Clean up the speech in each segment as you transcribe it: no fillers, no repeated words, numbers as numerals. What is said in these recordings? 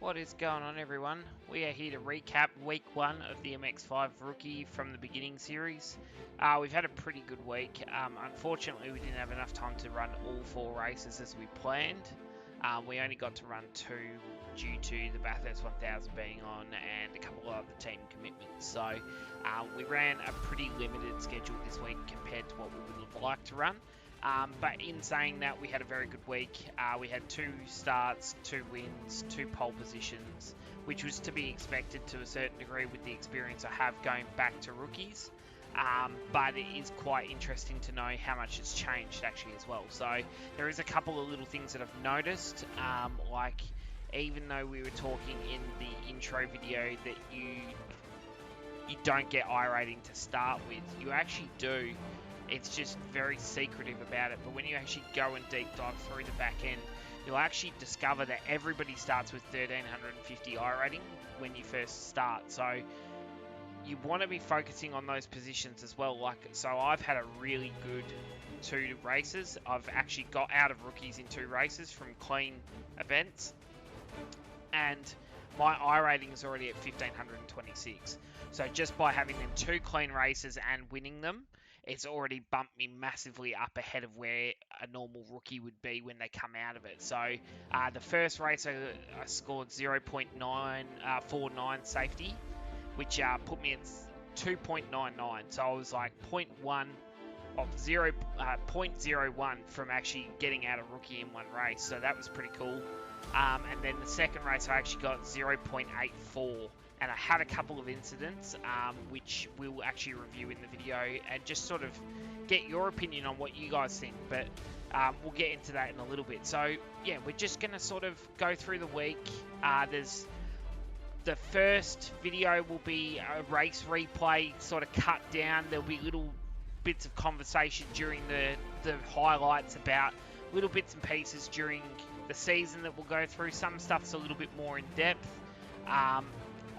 What is going on, everyone? We are here to recap week 1 of the Mx5 Rookie from the beginning series. We've had a pretty good week. Unfortunately, we didn't have enough time to run all 4 races as we planned. We only got to run 2 due to the Bathurst 1000 being on and a couple of other team commitments. So we ran a pretty limited schedule this week compared to what we would have liked to run. But in saying that, we had a very good week. We had 2 starts, 2 wins, 2 pole positions, which was to be expected to a certain degree with the experience I have going back to rookies. But it is quite interesting to know how much it's changed actually as well. So there is a couple of little things that I've noticed, like even though we were talking in the intro video that you don't get iRating to start with, you actually do. It's just very secretive about it, but when you actually go and deep dive through the back end, you'll actually discover that everybody starts with 1350 iRating when you first start. So you want to be focusing on those positions as well. So I've had a really good 2 races. I've actually got out of rookies in 2 races from clean events, and my iRating is already at 1526. So just by having them 2 clean races and winning them, it's already bumped me massively up ahead of where a normal rookie would be when they come out of it. So the first race I scored 0.949 safety, which put me at 2.99. So I was like 0.1 of 0.01 from actually getting out of rookie in one race. So that was pretty cool. And then the second race I actually got 0.84. And I had a couple of incidents, which we'll actually review in the video and just sort of get your opinion on what you guys think. But we'll get into that in a little bit. So, yeah, we're just going to sort of go through the week. There's the first video will be a race replay sort of cut down. There'll be little bits of conversation during the highlights about little bits and pieces during the season that we'll go through. Some stuff's a little bit more in depth.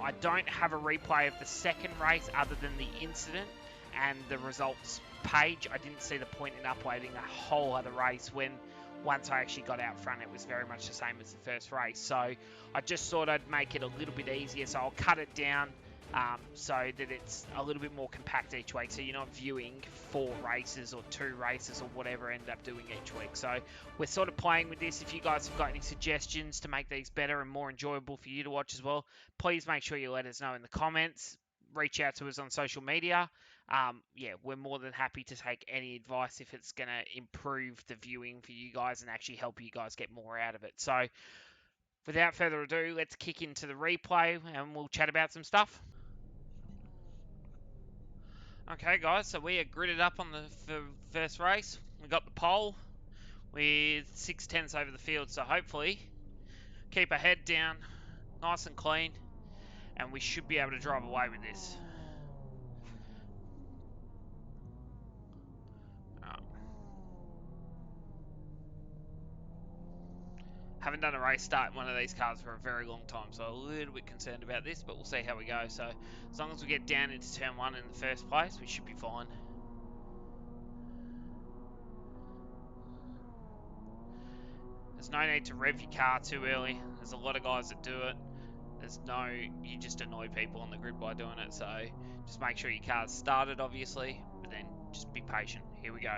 I don't have a replay of the second race other than the incident and the results page. I didn't see the point in uploading a whole other race when once I actually got out front, it was very much the same as the first race. So I just thought I'd make it a little bit easier. So I'll cut it down so that it's a little bit more compact each week. So you're not viewing 4 races or 2 races or whatever I end up doing each week. So we're sort of playing with this. If you guys have got any suggestions to make these better and more enjoyable for you to watch as well, please make sure you let us know in the comments. Reach out to us on social media. Yeah, we're more than happy to take any advice if it's going to improve the viewing for you guys and actually help you guys get more out of it. So without further ado, let's kick into the replay and we'll chat about some stuff. Okay, guys, so we are gridded up on the first race. We got the pole with 6/10 over the field, so hopefully keep our head down, nice and clean, and we should be able to drive away with this. Haven't done a race start in one of these cars for a very long time, so a little bit concerned about this, but we'll see how we go. So as long as we get down into turn 1 in the first place, we should be fine. There's no need to rev your car too early. There's a lot of guys that do it. You just annoy people on the grid by doing it, so just make sure your car's started, obviously, but then just be patient. Here we go.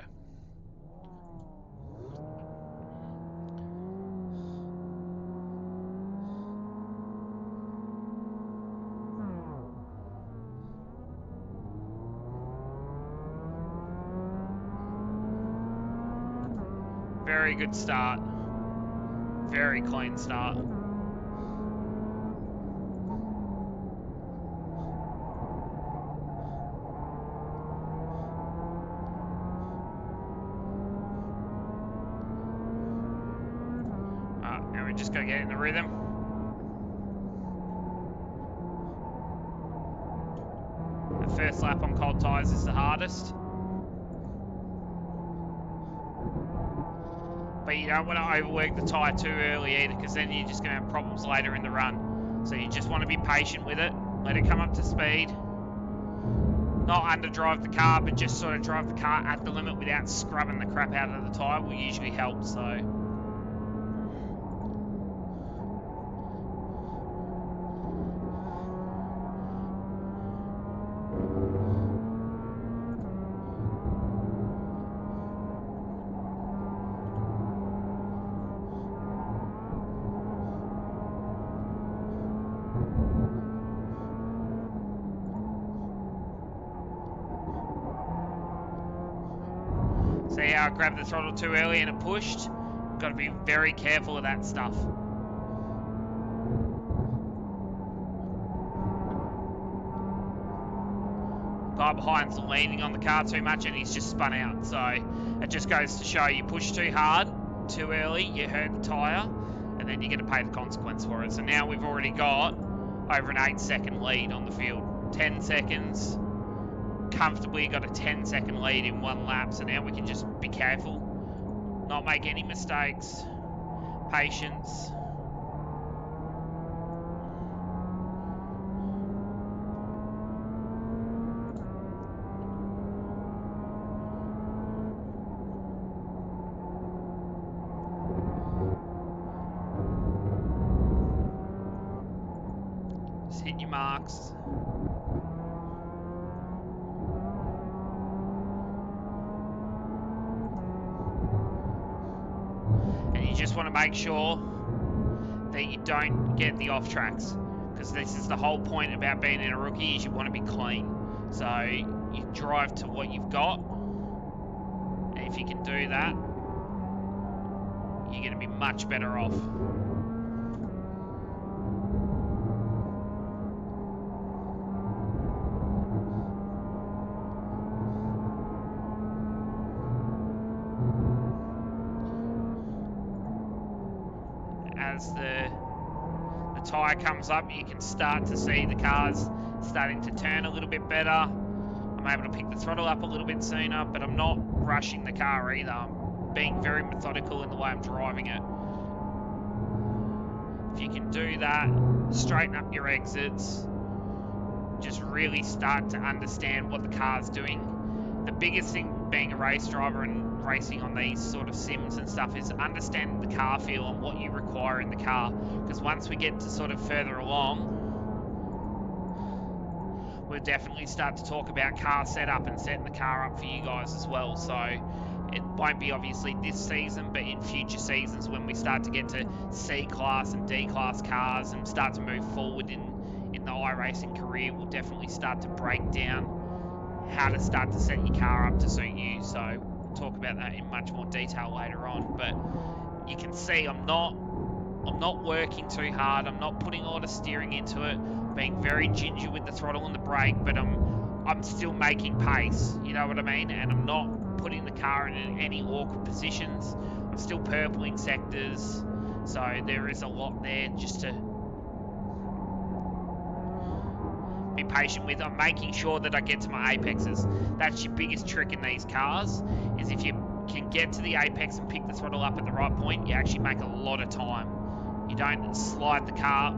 Very good start. Very clean start. Now we just got to get in the rhythm. The first lap on cold tyres is the hardest. But you don't want to overwork the tyre too early either, because then you're just going to have problems later in the run. So you just want to be patient with it, let it come up to speed. Not underdrive the car, but just sort of drive the car at the limit without scrubbing the crap out of the tyre will usually help. So grabbed the throttle too early and it pushed. Got to be very careful of that stuff. Guy behind's leaning on the car too much and he's just spun out. So it just goes to show you push too hard, too early, you hurt the tyre, and then you're going to pay the consequence for it. So now we've already got over an 8-second lead on the field. 10 seconds. Comfortably got a 10-second lead in one lap. So now we can just be careful, not make any mistakes. Patience. Just hit your marks. You just want to make sure that you don't get the off tracks, because this is the whole point about being in a rookie, is you want to be clean. So you drive to what you've got, and if you can do that, you're going to be much better off. As the tyre comes up, you can start to see the cars starting to turn a little bit better. I'm able to pick the throttle up a little bit sooner, but I'm not rushing the car either. I'm being very methodical in the way I'm driving it. If you can do that, straighten up your exits, just really start to understand what the car's doing. The biggest thing being a race driver and racing on these sort of sims and stuff is understanding the car feel and what you require in the car, because once we get to sort of further along, we'll definitely start to talk about car setup and setting the car up for you guys as well. So it won't be obviously this season, but in future seasons when we start to get to C class and D class cars and start to move forward in the iRacing career, we'll definitely start to break down how to start to set your car up to suit you. So we'll talk about that in much more detail later on. But you can see I'm not working too hard. I'm not putting a lot of steering into it. I'm being very ginger with the throttle and the brake, but I'm still making pace. You know what I mean? And I'm not putting the car in any awkward positions. I'm still purpling sectors. So there is a lot there just to be patient with. I'm making sure that I get to my apexes. That's your biggest trick in these cars, is if you can get to the apex and pick the throttle up at the right point, you actually make a lot of time. You don't slide the car.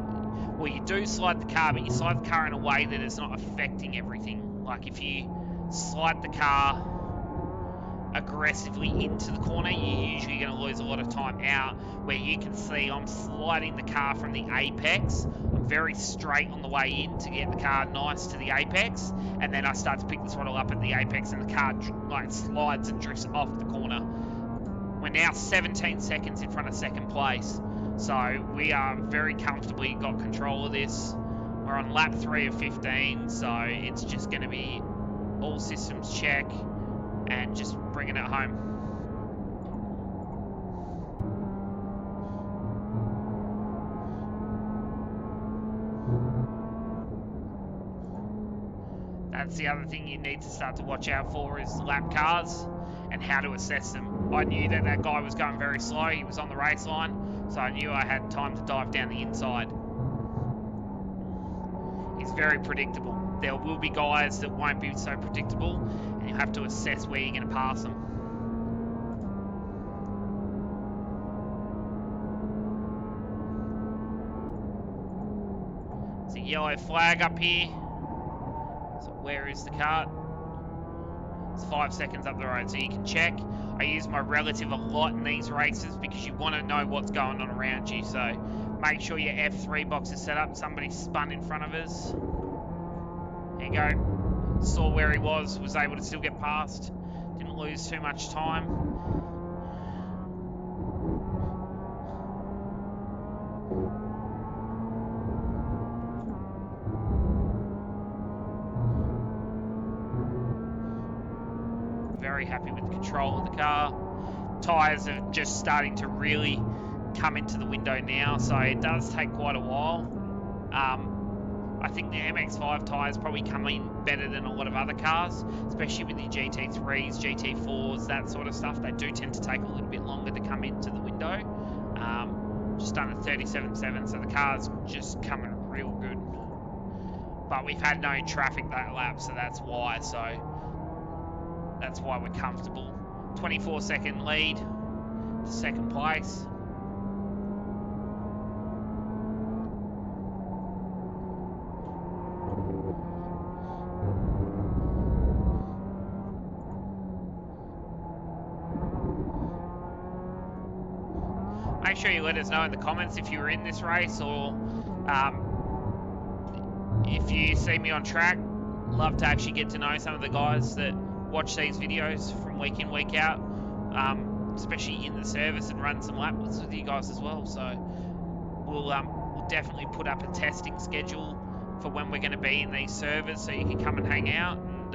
Well, you do slide the car, but you slide the car in a way that it's not affecting everything. Like if you slide the car aggressively into the corner, you're usually going to lose a lot of time out. Where you can see I'm sliding the car from the apex. I'm very straight on the way in to get the car nice to the apex, and then I start to pick the throttle up at the apex and the car like slides and drifts off the corner. We're now 17 seconds in front of second place, so we are very comfortably got control of this. We're on lap 3 of 15, so it's just going to be all systems check and just bringing it home. That's the other thing you need to start to watch out for, is lap cars and how to assess them. I knew that that guy was going very slow. He was on the race line, so I knew I had time to dive down the inside. He's very predictable. There will be guys that won't be so predictable, and you have to assess where you're going to pass them. There's a yellow flag up here. So where is the cart? It's 5 seconds up the road, so you can check. I use my relative a lot in these races because you want to know what's going on around you. So make sure your F3 box is set up. Somebody spun in front of us. There you go. Saw where he was able to still get past. Didn't lose too much time. Very very happy with the control of the car. Tyres are just starting to really come into the window now, so it does take quite a while. I think the Mx5 tyres probably come in better than a lot of other cars, especially with the GT3s, GT4s, that sort of stuff. They do tend to take a little bit longer to come into the window. Just done a 37.7, so the car's just coming real good. But we've had no traffic that lap, so that's why. So that's why we're comfortable. 24-second lead, second place. Make sure you let us know in the comments if you were in this race, or if you see me on track. Love to actually get to know some of the guys that watch these videos from week in, week out, especially in the service, and run some laps with you guys as well. So we'll definitely put up a testing schedule for when we're going to be in these servers, so you can come and hang out, and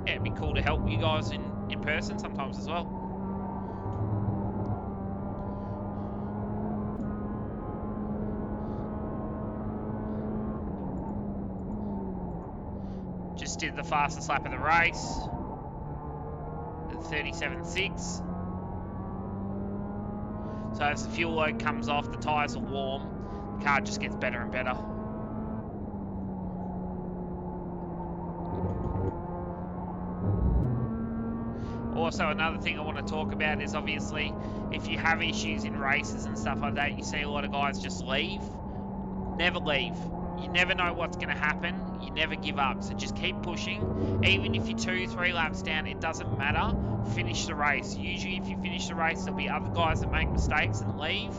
yeah, it'd be cool to help you guys in person sometimes as well. Just did the fastest lap of the race, 37.6. So as the fuel load comes off, the tyres are warm, the car just gets better and better. Also, another thing I want to talk about is, obviously, if you have issues in races and stuff like that, you see a lot of guys just leave. Never leave. You never know what's going to happen. You never give up. So just keep pushing. Even if you're 2-3 laps down, it doesn't matter. Finish the race. Usually if you finish the race, there'll be other guys that make mistakes and leave,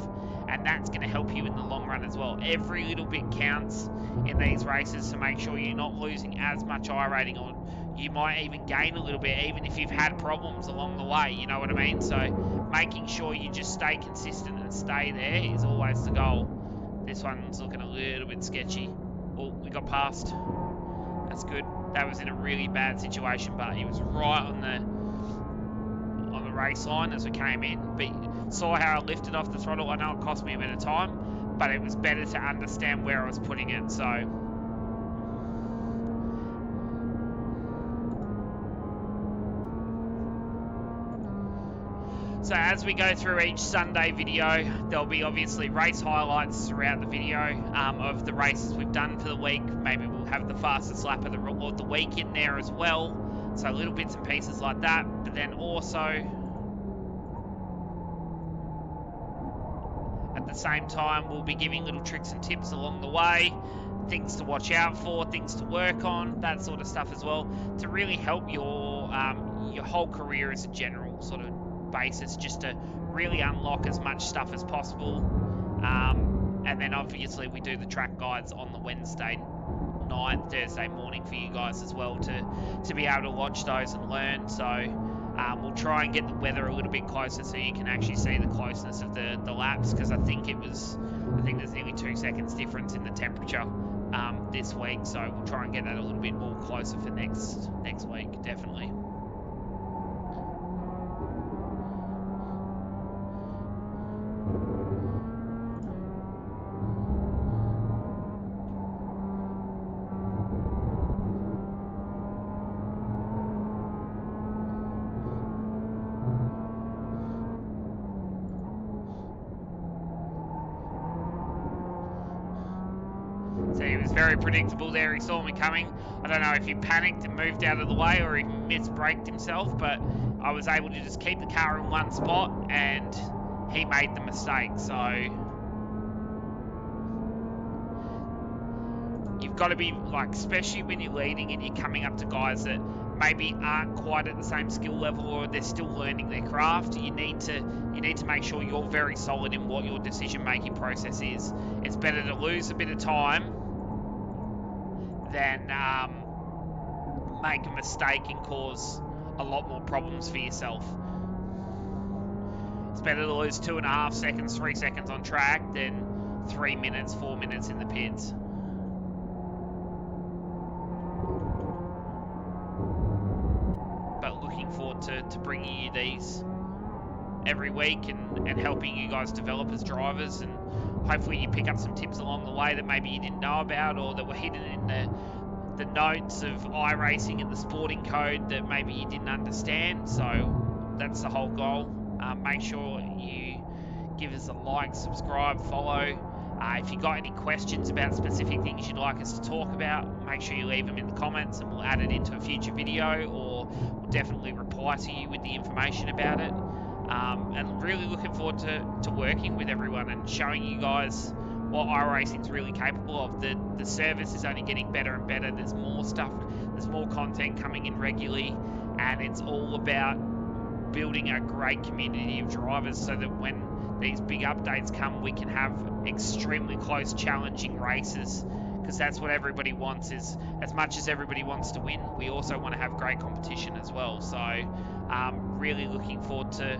and that's going to help you in the long run as well. Every little bit counts in these races to make sure you're not losing as much iRating, or you might even gain a little bit, even if you've had problems along the way, you know what I mean? So making sure you just stay consistent and stay there is always the goal. This one's looking a little bit sketchy. Oh, we got past. That's good. That was in a really bad situation, but he was right on the race line as we came in. But saw how I lifted off the throttle. I know it cost me a bit of time, but it was better to understand where I was putting it. So as we go through each Sunday video, there'll be obviously race highlights throughout the video of the races we've done for the week. Maybe we'll have the fastest lap of the week in there as well. So little bits and pieces like that. But then also, at the same time, we'll be giving little tricks and tips along the way. Things to watch out for, things to work on, that sort of stuff as well, to really help your whole career as a general sort of basis, just to really unlock as much stuff as possible. And then obviously we do the track guides on the Wednesday night, Thursday morning for you guys as well, to be able to watch those and learn. So we'll try and get the weather a little bit closer so you can actually see the closeness of the laps, because I think there's nearly 2 seconds difference in the temperature this week, so we'll try and get that a little bit more closer for next week, definitely. So he was very predictable there. He saw me coming. I don't know if he panicked and moved out of the way, or he misbraked himself, but I was able to just keep the car in one spot, and he made the mistake. So you've got to be, like, especially when you're leading and you're coming up to guys that maybe aren't quite at the same skill level, or they're still learning their craft, you need to make sure you're very solid in what your decision-making process is. It's better to lose a bit of time than make a mistake and cause a lot more problems for yourself. It's better to lose 2.5 seconds, 3 seconds on track than 3 minutes, 4 minutes in the pits. But looking forward forward to bringing you these every week and helping you guys develop as drivers, and hopefully you pick up some tips along the way that maybe you didn't know about, or that were hidden in the notes of iRacing and the sporting code that maybe you didn't understand. So that's the whole goal. Make sure you give us a like, subscribe, follow. If you got any questions about specific things you'd like us to talk about, make sure you leave them in the comments and we'll add it into a future video, or we'll definitely reply to you with the information about it. And really looking forward to working with everyone and showing you guys what iRacing is really capable of. The service is only getting better and better. There's more stuff, there's more content coming in regularly, and it's all about building a great community of drivers so that when these big updates come, we can have extremely close, challenging races, because that's what everybody wants. Is as much as everybody wants to win, we also want to have great competition as well. So really looking forward to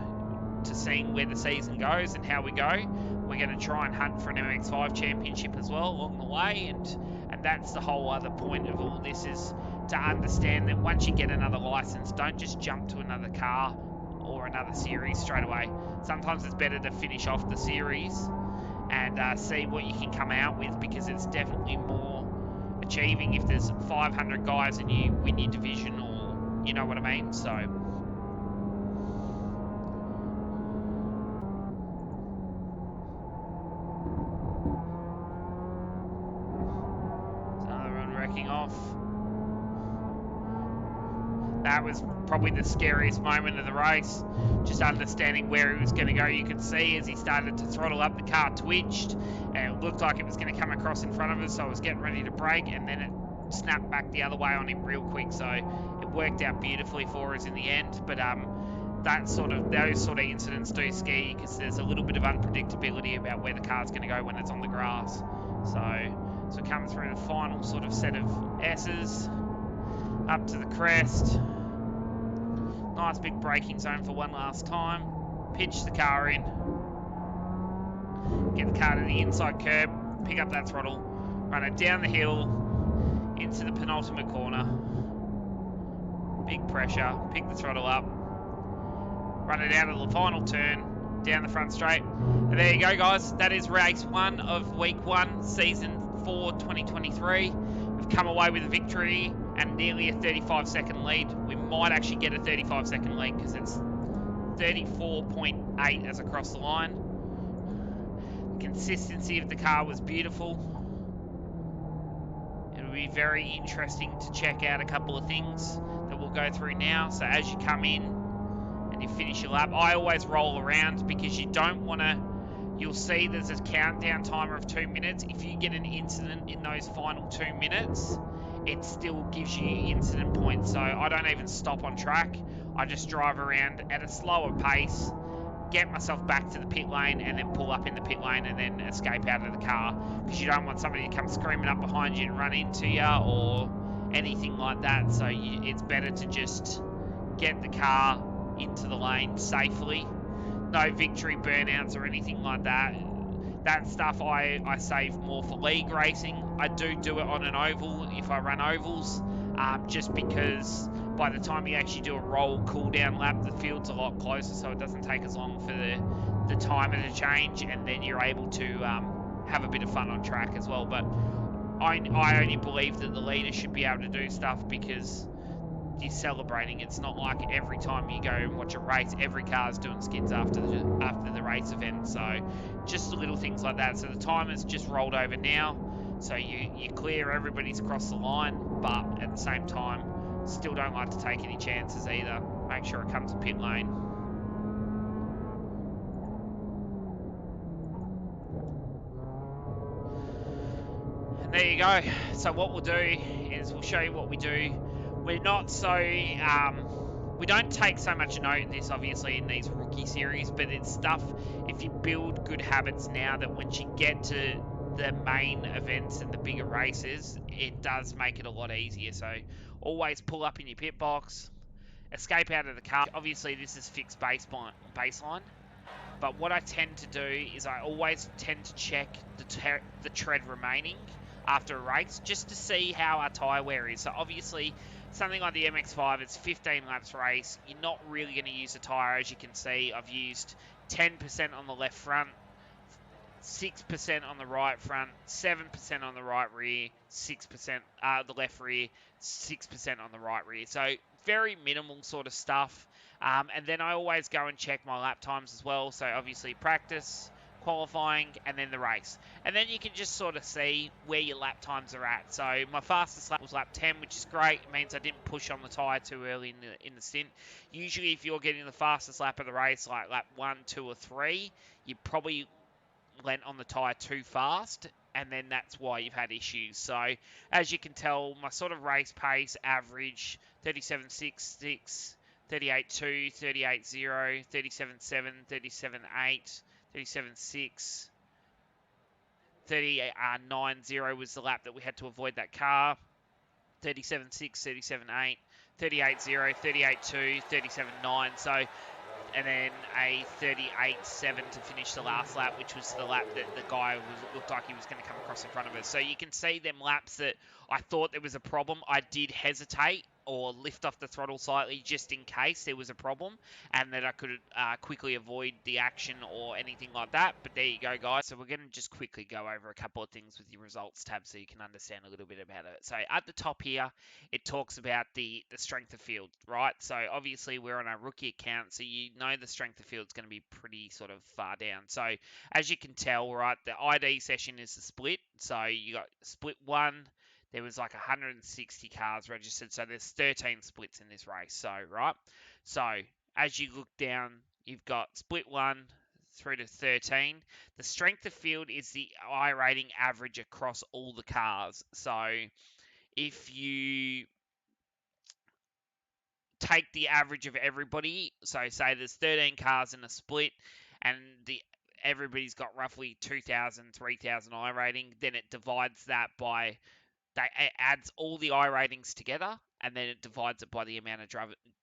seeing where the season goes and how we go. We're going to try and hunt for an Mx5 championship as well along the way, and that's the whole other point of all this, is to understand that once you get another license, don't just jump to another car or another series straight away. Sometimes it's better to finish off the series and see what you can come out with, because it's definitely more achieving if there's 500 guys and you win your division, or you know what I mean. So another one wrecking off. That was probably the scariest moment of the race, just understanding where he was going to go. You could see as he started to throttle up, the car twitched, and it looked like it was going to come across in front of us, so I was getting ready to brake, and then it snapped back the other way on him real quick, so it worked out beautifully for us in the end. But those sort of incidents do scare you, because there's a little bit of unpredictability about where the car's going to go when it's on the grass. So coming through the final sort of set of S's, up to the crest. Nice big braking zone for one last time. Pitch the car in. Get the car to the inside curb. Pick up that throttle. Run it down the hill into the penultimate corner. Big pressure. Pick the throttle up. Run it out of the final turn. Down the front straight. And there you go, guys. That is race 1 of week 1, season 4, 2023. We've come away with a victory and nearly a 35-second lead. We might actually get a 35-second lead, because it's 34.8 as across the line. The consistency of the car was beautiful. It'll be very interesting to check out a couple of things that we'll go through now. So as you come in and you finish your lap, I always roll around, because you don't want to... You'll see there's a countdown timer of 2 minutes. If you get an incident in those final 2 minutes, it still gives you incident points. So I don't even stop on track. I just drive around at a slower pace, get myself back to the pit lane, and then pull up in the pit lane and then escape out of the car, because you don't want somebody to come screaming up behind you and run into you or anything like that. So it's better to just get the car into the lane safely. No victory burnouts or anything like that. That stuff I save more for league racing. I do it on an oval if I run ovals, just because by the time you actually do a roll cool down lap, the field's a lot closer, so it doesn't take as long for the timer to change, and then you're able to have a bit of fun on track as well. But I only believe that the leader should be able to do stuff, because you're celebrating. It's not like every time you go and watch a race, every car's doing skids after the race event. So just the little things like that. So the timer's just rolled over now, so you clear, everybody's across the line, but at the same time, still don't like to take any chances either. Make sure it comes to pit lane. And there you go. So what we'll do is we'll show you what we do. We're not so, we don't take so much note in this, obviously, in these rookie series, but it's stuff, if you build good habits now, that once you get to the main events and the bigger races, it does make it a lot easier. So always pull up in your pit box, escape out of the car. Obviously, this is fixed baseline, but what I tend to do is I always tend to check the tread remaining. after a race, just to see how our tyre wear is. So obviously, something like the MX5, it's 15 laps race. You're not really going to use the tyre, as you can see. I've used 10% on the left front, 6% on the right front, 7% on the right rear, 6% the left rear, 6% on the right rear. So very minimal sort of stuff. And then I always go and check my lap times as well. So obviously practice, qualifying, and then the race. And then you can just sort of see where your lap times are at. So my fastest lap was lap 10, which is great. It means I didn't push on the tyre too early in the stint. Usually if you're getting the fastest lap of the race, like lap 1, 2, or 3, you probably went on the tyre too fast, and then that's why you've had issues. So as you can tell, my sort of race pace average 37.66, 38.2, 38.0, 37.7, 37.8, 37.6, 39.0 was the lap that we had to avoid that car. 37.6, 37.8, 38.0, 38.2, 37.9. So and then a 38.7 to finish the last lap, which was the lap that the guy looked like he was going to come across in front of us. So you can see them laps that I thought there was a problem. I did hesitate or lift off the throttle slightly just in case there was a problem, and that I could quickly avoid the action or anything like that. But there you go, guys. So we're going to just quickly go over a couple of things with your results tab so you can understand a little bit about it. So at the top here, it talks about the strength of field, right? So obviously we're on a rookie account, so you know the strength of field is going to be pretty sort of far down. So as you can tell, right, the ID session is the split. So you got split 1. There was like 160 cars registered, so there's 13 splits in this race. So, right? So as you look down, you've got split 1 through to 13. The strength of field is the iRating average across all the cars. So if you take the average of everybody, so say there's 13 cars in a split, and everybody's got roughly 2,000, 3,000 iRating, then it divides that by, it adds all the iRatings together, and then it divides it by the amount of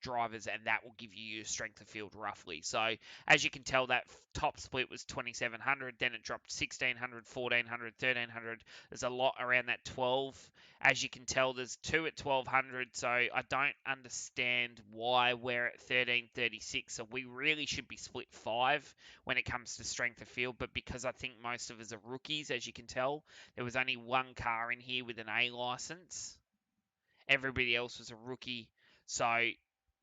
drivers, and that will give you your strength of field roughly. So as you can tell, that top split was 2,700, then it dropped 1,600, 1,400, 1,300. There's a lot around that 12. As you can tell, there's 2 at 1,200, so I don't understand why we're at 1,336. So we really should be split 5 when it comes to strength of field, but because I think most of us are rookies, as you can tell, there was only one car in here with an A license. Everybody else was a rookie. So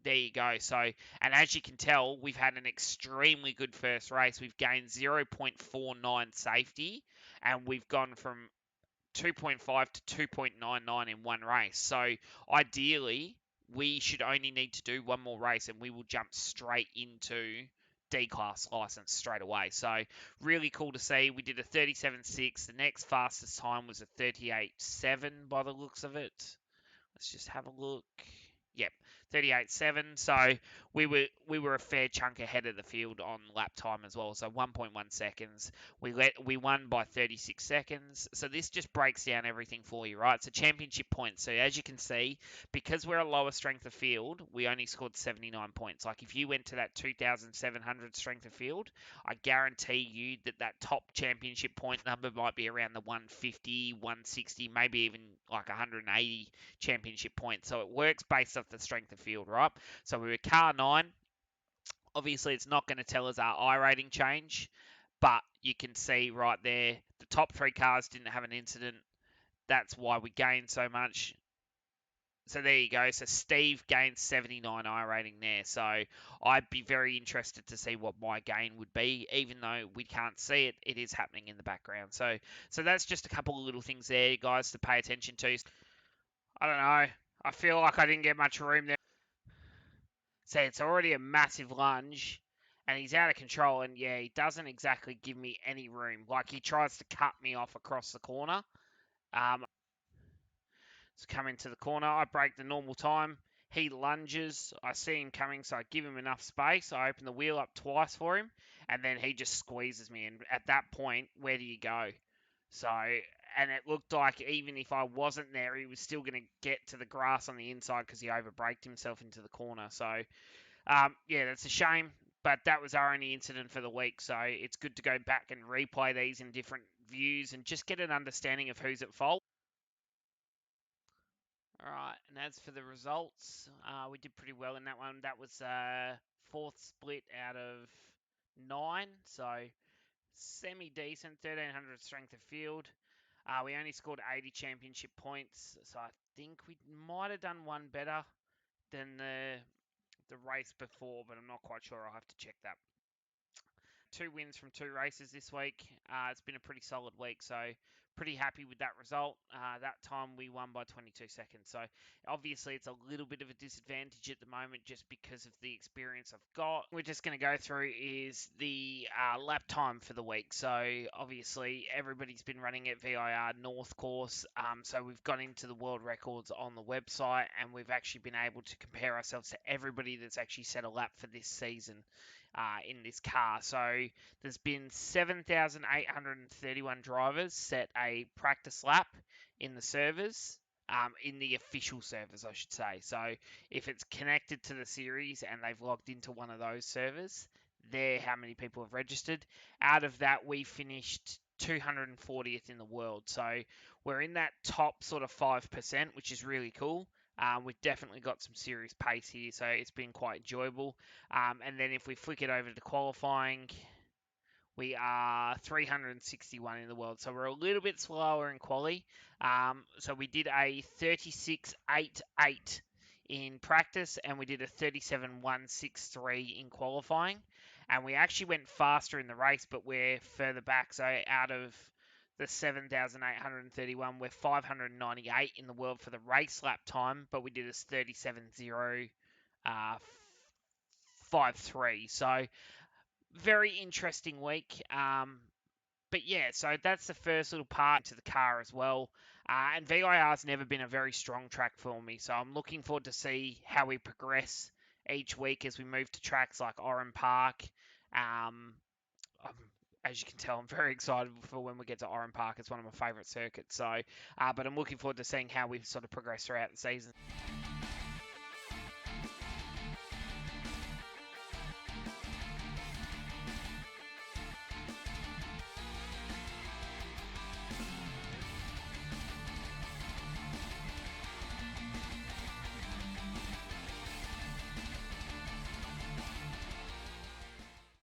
there you go. So, and as you can tell, we've had an extremely good first race. We've gained 0.49 safety, and we've gone from 2.5 to 2.99 in one race. So ideally, we should only need to do one more race, and we will jump straight into D-class license straight away. So really cool to see. We did a 37.6. The next fastest time was a 38.7 by the looks of it. Let's just have a look. Yep, 38.7. So we were a fair chunk ahead of the field on lap time as well. So 1.1 seconds. We won by 36 seconds. So this just breaks down everything for you, right? So championship points. So as you can see, because we're a lower strength of field, we only scored 79 points. Like if you went to that 2,700 strength of field, I guarantee you that top championship point number might be around the 150, 160, maybe even like 180 championship points. So it works based off the strength of field, right? So we were car 9. Obviously, it's not going to tell us our iRating change, but you can see right there, the top 3 cars didn't have an incident. That's why we gained so much. So there you go. So Steve gained 79 iRating there. So I'd be very interested to see what my gain would be, even though we can't see it. It is happening in the background. So that's just a couple of little things there, guys, to pay attention to. I don't know. I feel like I didn't get much room there. See, it's already a massive lunge, and he's out of control, and yeah, he doesn't exactly give me any room. Like, he tries to cut me off across the corner. So come into the corner, I break the normal time. He lunges, I see him coming, so I give him enough space. I open the wheel up twice for him, and then he just squeezes me, and at that point, where do you go? So, and it looked like even if I wasn't there, he was still going to get to the grass on the inside because he overbraked himself into the corner. So, yeah, that's a shame, but that was our only incident for the week. So it's good to go back and replay these in different views and just get an understanding of who's at fault. All right, and as for the results, we did pretty well in that one. That was fourth split out of 9, so semi-decent, 1,300 strength of field. We only scored 80 championship points, so I think we might have done one better than the race before, but I'm not quite sure. I'll have to check that. 2 wins from 2 races this week. It's been a pretty solid week, so pretty happy with that result. That time we won by 22 seconds. So obviously it's a little bit of a disadvantage at the moment just because of the experience I've got. We're just going to go through is the lap time for the week. So obviously everybody's been running at VIR North course. So we've gone into the world records on the website and we've actually been able to compare ourselves to everybody that's actually set a lap for this season in this car. So there's been 7,831 drivers set a practice lap in the servers. In the official servers, I should say. So if it's connected to the series and they've logged into one of those servers, they're how many people have registered. Out of that, we finished 240th in the world. So we're in that top sort of 5%, which is really cool. We've definitely got some serious pace here, so it's been quite enjoyable. And then if we flick it over to qualifying, we are 361 in the world, so we're a little bit slower in quali. So we did a 36.88 in practice, and we did a 37.163 in qualifying. And we actually went faster in the race, but we're further back. So out of the 7,831, we're 598 in the world for the race lap time, but we did a 37.053. So very interesting week. But yeah, so that's the first little part to the car as well. And VIR's never been a very strong track for me, so I'm looking forward to see how we progress each week as we move to tracks like Oran Park. As you can tell, I'm very excited for when we get to Oran Park. It's one of my favourite circuits. So, but I'm looking forward to seeing how we sort of progress throughout the season.